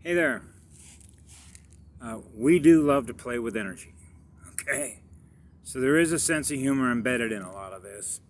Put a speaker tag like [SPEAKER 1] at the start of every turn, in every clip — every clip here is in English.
[SPEAKER 1] Hey there. We do love to play with energy, okay? So there is a sense of humor embedded in a lot of this,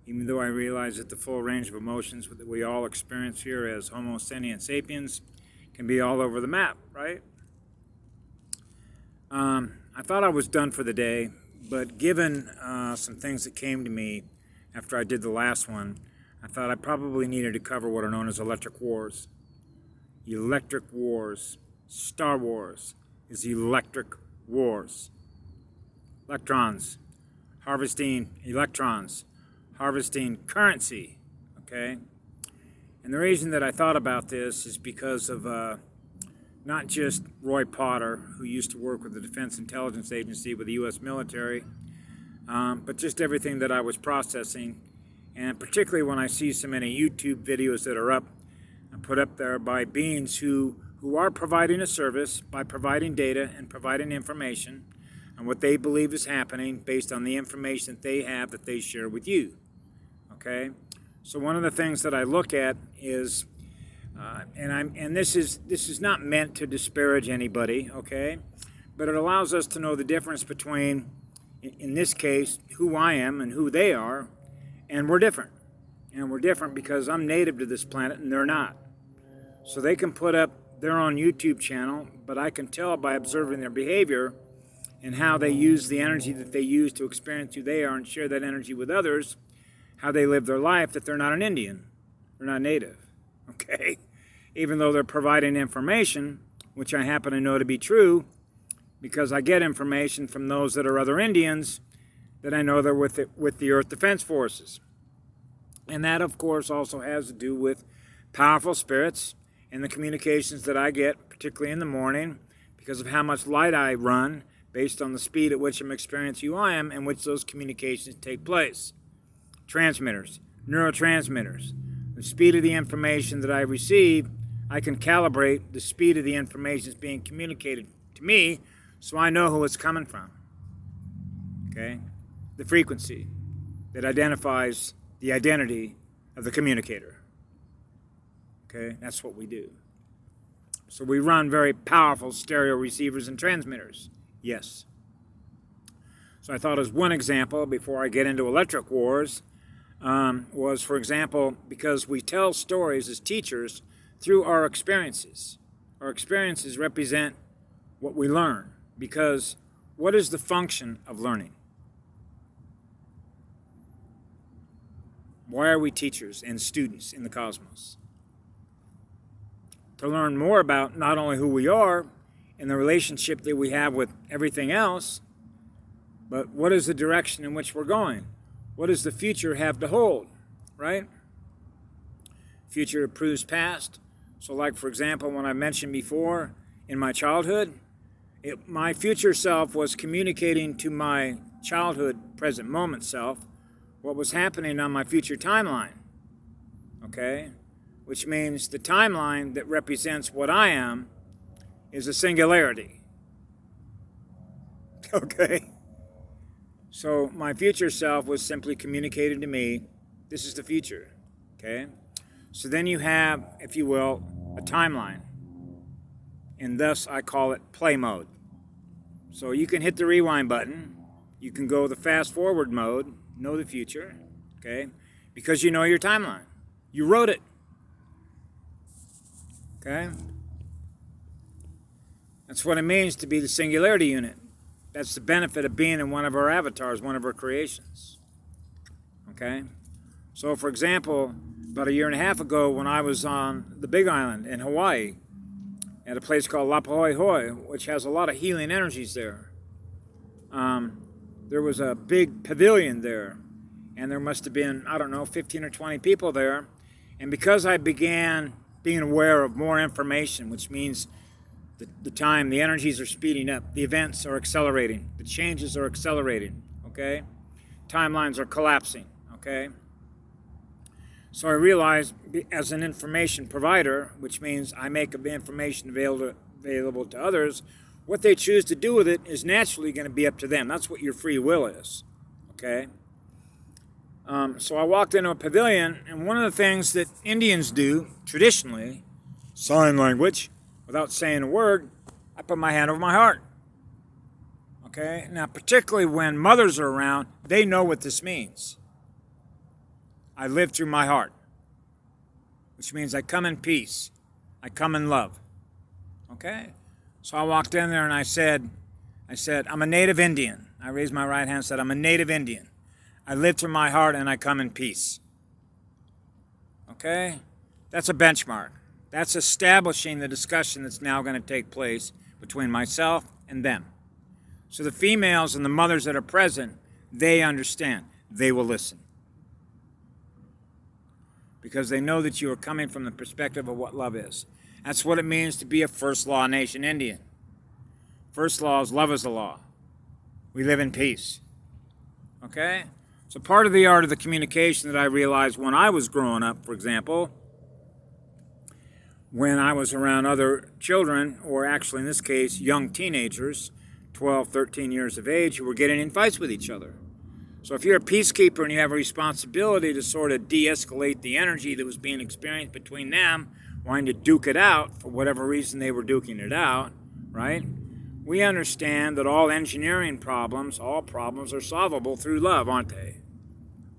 [SPEAKER 1] even though I realize that the full range of emotions that we all experience here as Homo sentient sapiens can be all over the map, right? I thought I was done for the day, but given some things that came to me after I did the last one, I thought I probably needed to cover what are known as electric wars. Electric wars. Star Wars is electric wars. Electrons, harvesting electrons, harvesting currency, okay? And the reason that I thought about this is because of not just Roy Potter, who used to work with the Defense Intelligence Agency with the U.S. military, but just everything that I was processing, and particularly when I see so many YouTube videos that are put up there by beings who are providing a service by providing data and providing information on what they believe is happening based on the information that they have that they share with you. Okay? So one of the things that I look at is, and this is not meant to disparage anybody, okay? But it allows us to know the difference between, in this case, who I am and who they are, and we're different. And we're different because I'm native to this planet and they're not. So they can put up their own YouTube channel, but I can tell by observing their behavior and how they use the energy that they use to experience who they are and share that energy with others, how they live their life, that they're not an Indian. They're not native, okay? Even though they're providing information, which I happen to know to be true, because I get information from those that are other Indians that I know they're with the Earth Defense Forces. And that, of course, also has to do with powerful spirits and the communications that I get, particularly in the morning, because of how much light I run, based on the speed at which I'm experiencing who I am and which those communications take place. Transmitters, neurotransmitters. The speed of the information that I receive, I can calibrate the speed of the information that's being communicated to me so I know who it's coming from. Okay? The frequency that identifies the identity of the communicator. Okay, that's what we do. So we run very powerful stereo receivers and transmitters. Yes. So I thought as one example, before I get into electric wars, was, for example, because we tell stories as teachers through our experiences. Our experiences represent what we learn, because what is the function of learning? Why are we teachers and students in the cosmos? To learn more about not only who we are and the relationship that we have with everything else, but what is the direction in which we're going? What does the future have to hold, right? Future proves past. So like, for example, when I mentioned before, in my childhood, my future self was communicating to my childhood present moment self what was happening on my future timeline, okay? Which means the timeline that represents what I am is a singularity. Okay? So my future self was simply communicating to me, this is the future. Okay? So then you have, if you will, a timeline. And thus I call it play mode. So you can hit the rewind button. You can go the fast forward mode, know the future. Okay? Because you know your timeline. You wrote it. Okay? That's what it means to be the singularity unit. That's the benefit of being in one of our avatars, one of our creations. Okay? So, for example, about a year and a half ago when I was on the Big Island in Hawaii at a place called Lapahoihoi, which has a lot of healing energies there, there was a big pavilion there, and there must have been, 15 or 20 people there. And because I began being aware of more information, which means the energies are speeding up, the events are accelerating, the changes are accelerating, okay? Timelines are collapsing, okay? So I realized as an information provider, which means I make the information available to others, what they choose to do with it is naturally going to be up to them. That's what your free will is, okay? So I walked into a pavilion, and one of the things that Indians do traditionally, sign language, without saying a word, I put my hand over my heart. Okay? Now, particularly when mothers are around, they know what this means. I live through my heart, which means I come in peace. I come in love. Okay? So I walked in there and I said, I'm a native Indian. I raised my right hand and said, I'm a native Indian. I live through my heart and I come in peace. Okay? That's a benchmark. That's establishing the discussion that's now going to take place between myself and them. So the females and the mothers that are present, they understand. They will listen. Because they know that you are coming from the perspective of what love is. That's what it means to be a First Law Nation Indian. First law is love is the law. We live in peace. Okay? So part of the art of the communication that I realized when I was growing up, for example, when I was around other children, or actually in this case, young teenagers, 12, 13 years of age, who were getting in fights with each other. So if you're a peacekeeper and you have a responsibility to sort of de-escalate the energy that was being experienced between them, wanting to duke it out for whatever reason they were duking it out, right? We understand that all engineering problems, all problems are solvable through love, aren't they?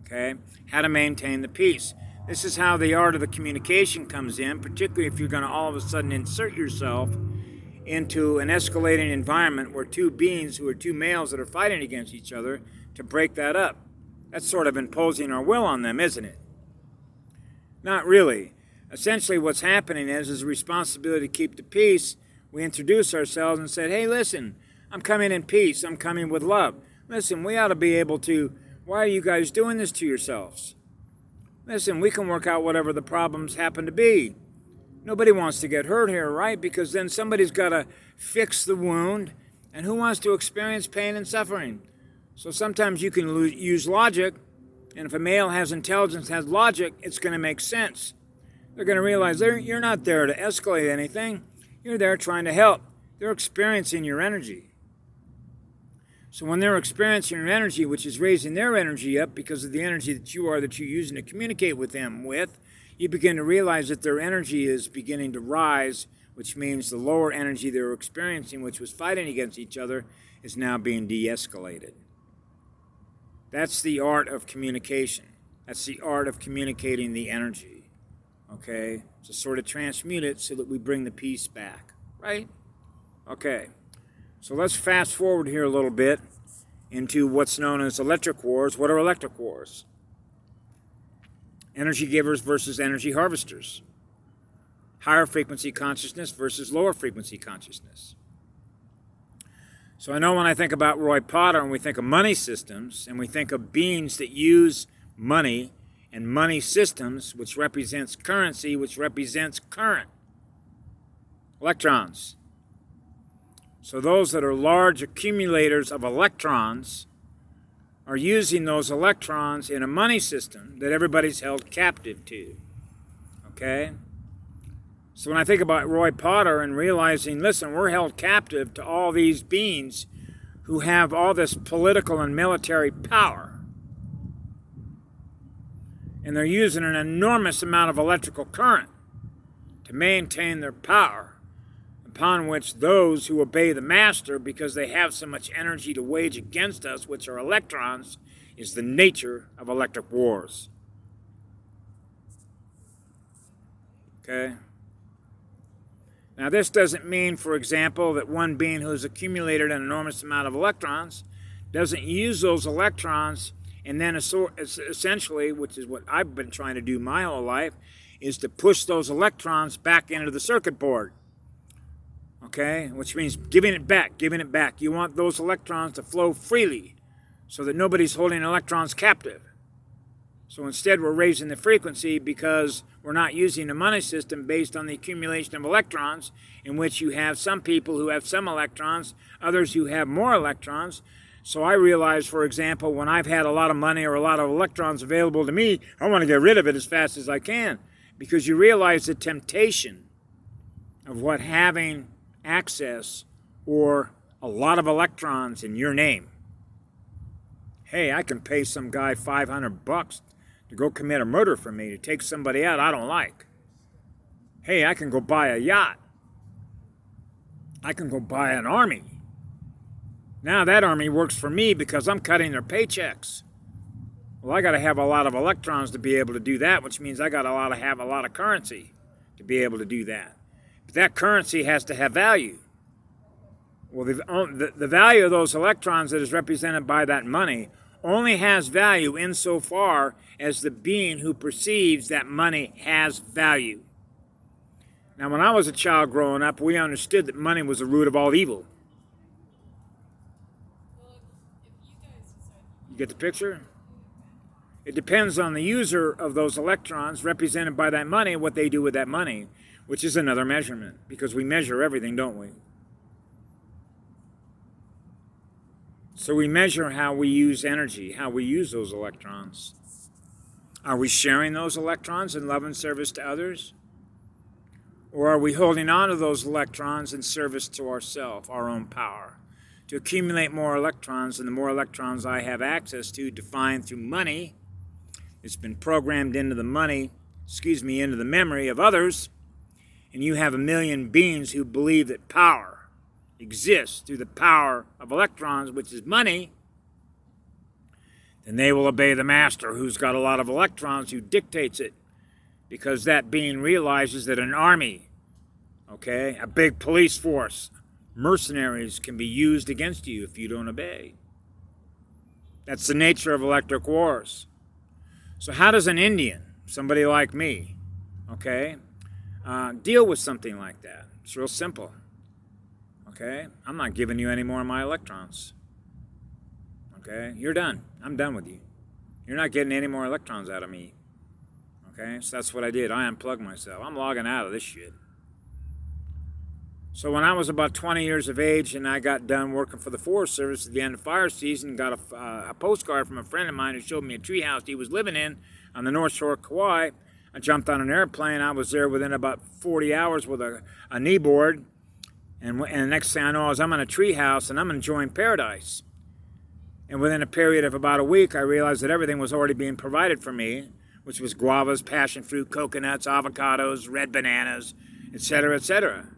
[SPEAKER 1] Okay? How to maintain the peace. This is how the art of the communication comes in, particularly if you're going to all of a sudden insert yourself into an escalating environment where two beings who are two males that are fighting against each other to break that up. That's sort of imposing our will on them, isn't it? Not really. Essentially what's happening is a responsibility to keep the peace. We introduce ourselves and said, hey, listen, I'm coming in peace. I'm coming with love. Listen, we ought to be able to, why are you guys doing this to yourselves? Listen, we can work out whatever the problems happen to be. Nobody wants to get hurt here, right? Because then somebody's got to fix the wound. And who wants to experience pain and suffering? So sometimes you can use logic. And if a male has intelligence, has logic, it's going to make sense. They're going to realize you're not there to escalate anything. You're there trying to help. They're experiencing your energy. So when they're experiencing your energy, which is raising their energy up because of the energy that you're using to communicate with them with, you begin to realize that their energy is beginning to rise, which means the lower energy they were experiencing, which was fighting against each other, is now being de-escalated. That's the art of communication. That's the art of communicating the energy. Okay? To sort of transmute it so that we bring the peace back. Right? Okay. So let's fast forward here a little bit into what's known as electric wars. What are electric wars? Energy givers versus energy harvesters. Higher frequency consciousness versus lower frequency consciousness. So I know when I think about Roy Potter and we think of money systems and we think of beings that use money and money systems, which represents currency, which represents current. Electrons. So those that are large accumulators of electrons are using those electrons in a money system that everybody's held captive to. Okay? So when I think about Roy Potter and realizing, listen, we're held captive to all these beings who have all this political and military power. And they're using an enormous amount of electrical current to maintain their power, upon which those who obey the master, because they have so much energy to wage against us, which are electrons, is the nature of electric wars. Okay? Now this doesn't mean, for example, that one being who's accumulated an enormous amount of electrons doesn't use those electrons and then essentially, which is what I've been trying to do my whole life, is to push those electrons back into the circuit board. Okay? Which means giving it back. You want those electrons to flow freely so that nobody's holding electrons captive. So instead we're raising the frequency because we're not using a money system based on the accumulation of electrons, in which you have some people who have some electrons, others who have more electrons. So I realize, for example, when I've had a lot of money or a lot of electrons available to me, I want to get rid of it as fast as I can. Because you realize the temptation of what having access or a lot of electrons in your name. Hey, I can pay some guy $500 to go commit a murder for me, to take somebody out I don't like. Hey, I can go buy a yacht. I can go buy an army. Now that army works for me because I'm cutting their paychecks. Well, I got to have a lot of electrons to be able to do that, which means I got to have a lot of currency to be able to do that. But that currency has to have value. Well, the value of those electrons that is represented by that money only has value insofar as the being who perceives that money has value. Now, when I was a child growing up, we understood that money was the root of all evil. You get the picture? It depends on the user of those electrons represented by that money, what they do with that money, which is another measurement, because we measure everything, don't we? So we measure how we use energy, how we use those electrons. Are we sharing those electrons in love and service to others? Or are we holding on to those electrons in service to ourselves, our own power? To accumulate more electrons, and the more electrons I have access to, defined through money, it's been programmed into the into the memory of others, and you have a million beings who believe that power exists through the power of electrons, which is money, then they will obey the master who's got a lot of electrons, who dictates it, because that being realizes that an army, a big police force, mercenaries can be used against you if you don't obey. That's the nature of electric wars. So how does an Indian, somebody like me, deal with something like that? It's real simple. I'm not giving you any more of my electrons. You're done. I'm done with you. You're not getting any more electrons out of me. So that's what I did. I unplugged myself. I'm logging out of this shit. So when I was about 20 years of age and I got done working for the Forest Service at the end of fire season, got a postcard from a friend of mine who showed me a treehouse he was living in on the North Shore of Kauai. I jumped on an airplane. I was there within about 40 hours with a knee board. And the next thing I know is I'm in a treehouse and I'm enjoying paradise. And within a period of about a week, I realized that everything was already being provided for me, which was guavas, passion fruit, coconuts, avocados, red bananas, etc., etc.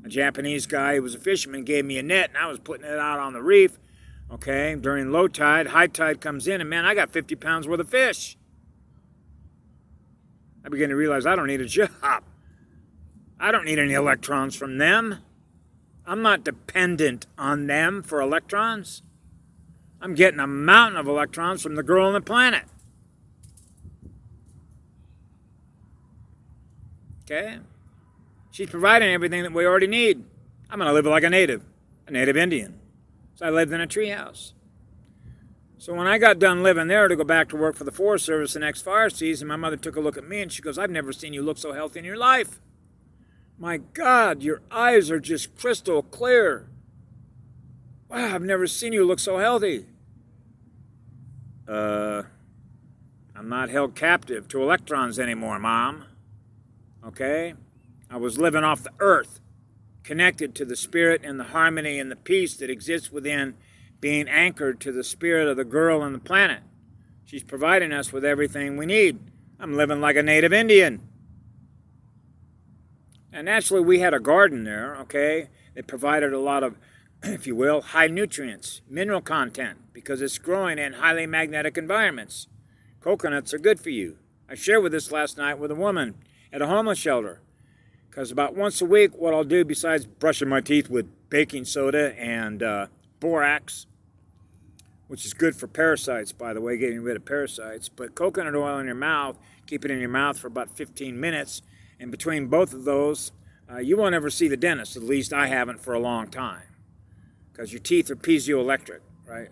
[SPEAKER 1] A Japanese guy who was a fisherman gave me a net, and I was putting it out on the reef, during low tide. High tide comes in, and man, I got 50 pounds worth of fish. I began to realize I don't need a job. I don't need any electrons from them. I'm not dependent on them for electrons. I'm getting a mountain of electrons from the girl on the planet. She's providing everything that we already need. I'm going to live like a native Indian. So I lived in a treehouse. So when I got done living there to go back to work for the Forest Service the next fire season, my mother took a look at me and she goes, "I've never seen you look so healthy in your life. My God, your eyes are just crystal clear. Wow, I've never seen you look so healthy." I'm not held captive to electrons anymore, Mom. I was living off the earth, connected to the spirit and the harmony and the peace that exists within, being anchored to the spirit of the girl on the planet. She's providing us with everything we need. I'm living like a native Indian. And naturally, we had a garden there, It provided a lot of, if you will, high nutrients, mineral content, because it's growing in highly magnetic environments. Coconuts are good for you. I shared with this last night with a woman at a homeless shelter, because about once a week, what I'll do besides brushing my teeth with baking soda and borax, which is good for parasites, by the way, getting rid of parasites, but coconut oil in your mouth, keep it in your mouth for about 15 minutes, and between both of those, you won't ever see the dentist. At least I haven't for a long time, because your teeth are piezoelectric, right?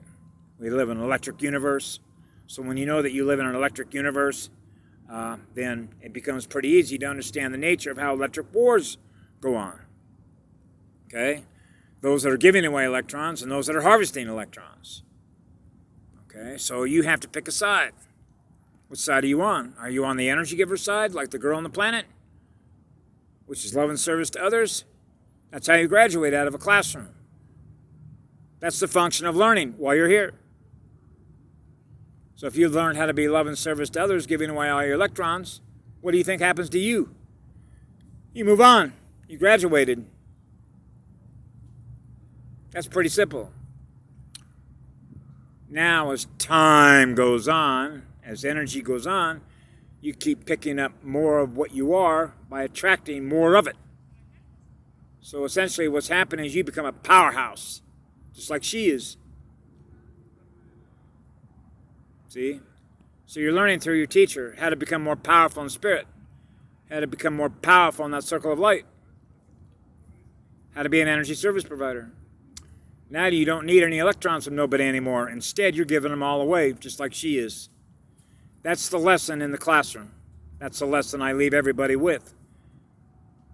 [SPEAKER 1] We live in an electric universe. So when you know that you live in an electric universe, then it becomes pretty easy to understand the nature of how electric wars go on. Those that are giving away electrons and those that are harvesting electrons. So you have to pick a side. What side are you on? Are you on the energy giver side, like the girl on the planet, which is love and service to others? That's how you graduate out of a classroom. That's the function of learning while you're here. So if you've learned how to be love and service to others, giving away all your electrons, what do you think happens to you? You move on. You graduated. That's pretty simple. Now, as time goes on, as energy goes on, you keep picking up more of what you are by attracting more of it. So essentially what's happening is you become a powerhouse, just like she is. See? So you're learning through your teacher how to become more powerful in spirit, how to become more powerful in that circle of light, how to be an energy service provider. Now you don't need any electrons from nobody anymore. Instead, you're giving them all away, just like she is. That's the lesson in the classroom. That's the lesson I leave everybody with.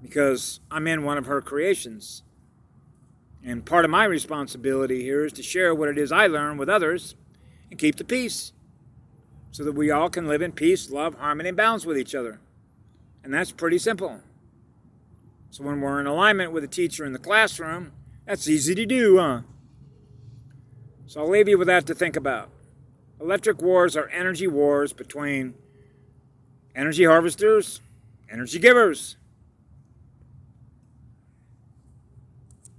[SPEAKER 1] Because I'm in one of her creations. And part of my responsibility here is to share what it is I learn with others and keep the peace. So that we all can live in peace, love, harmony, and balance with each other. And that's pretty simple. So when we're in alignment with a teacher in the classroom, that's easy to do, huh? So I'll leave you with that to think about. Electric wars are energy wars between energy harvesters, energy givers.